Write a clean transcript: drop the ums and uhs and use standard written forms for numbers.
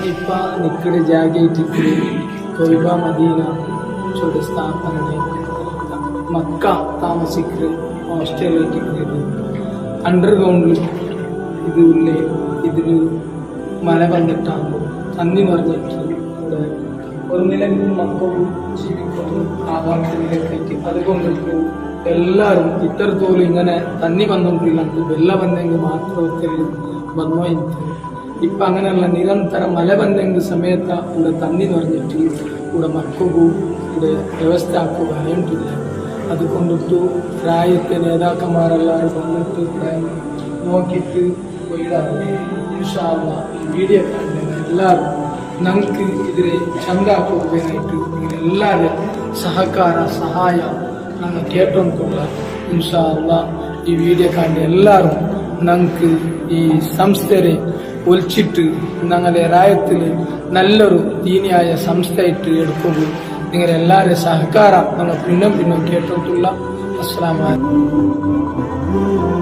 ಇಪ್ಪ ನಿಕ್ಕಡೆ ಜಾಗ ಇಟ್ಟಿದ್ದು ಕೊಯ್ಬಾ ಮದೀನಾ ಚೋಡ ಸ್ಥಾಪನೆ മക്ക താമസിക്കുക ഓസ്ട്രേലിയക്ക് അണ്ടർഗ്രൗണ്ടിൽ ഇത് ഉള്ളേ ഇതിൽ മഴ വന്നിട്ടാകുമ്പോൾ തന്നി നിറഞ്ഞിട്ട് ഇവിടെ ഒരു നിലയിൽ മക്കളും ജീവിക്കുന്നു ആകാശത്തിലേക്ക് അതുകൊണ്ടിട്ട് എല്ലാവരും ഇത്രത്തോളം ഇങ്ങനെ തന്നി വന്നുകൊണ്ടില്ലെങ്കിൽ വെള്ള വന്നെങ്കിൽ മാത്രത്തിൽ വന്നോ എനിക്ക് ഇപ്പം അങ്ങനെയുള്ള നിരന്തരം മഴ വന്നെങ്കിൽ സമയത്ത് ഇവിടെ തന്നി നിറഞ്ഞിട്ട് ഇവിടെ മക്കവും ഇവിടെ വ്യവസ്ഥ ആക്കുക വേണ്ടില്ല. അതുകൊണ്ടിട്ട് രാജ്യത്തെ നേതാക്കന്മാരെല്ലാവരും വന്നിട്ട് നോക്കിയിട്ട് പോയിടാറ്. ഇൻഷാ അല്ലാഹ് ഈ വീഡിയോ കാണുന്ന എല്ലാവരും ഞങ്ങൾക്ക് ഇതിനെ ചന്താക്കുകയായിട്ട് നിങ്ങളെല്ലാവരും സഹಕಾರ സഹായ ഞങ്ങൾ കേട്ടോണ്ടുള്ള ഇൻഷാ അല്ലാഹ് ഈ വീഡിയോ കാണുന്ന എല്ലാവരും ഞങ്ങൾക്ക് ഈ സംസ്ഥയെ ഒളിച്ചിട്ട് ഞങ്ങളുടെ രാജ്യത്തിൽ നല്ലൊരു ദീനിയായ സംസ്ഥയായിട്ട് എടുക്കുമ്പോൾ നിങ്ങളെല്ലാവരും സഹಕಾರ ഞങ്ങൾ പിന്നെ കേട്ടിട്ടുള്ള അസ്സലാമു അലൈക്കും.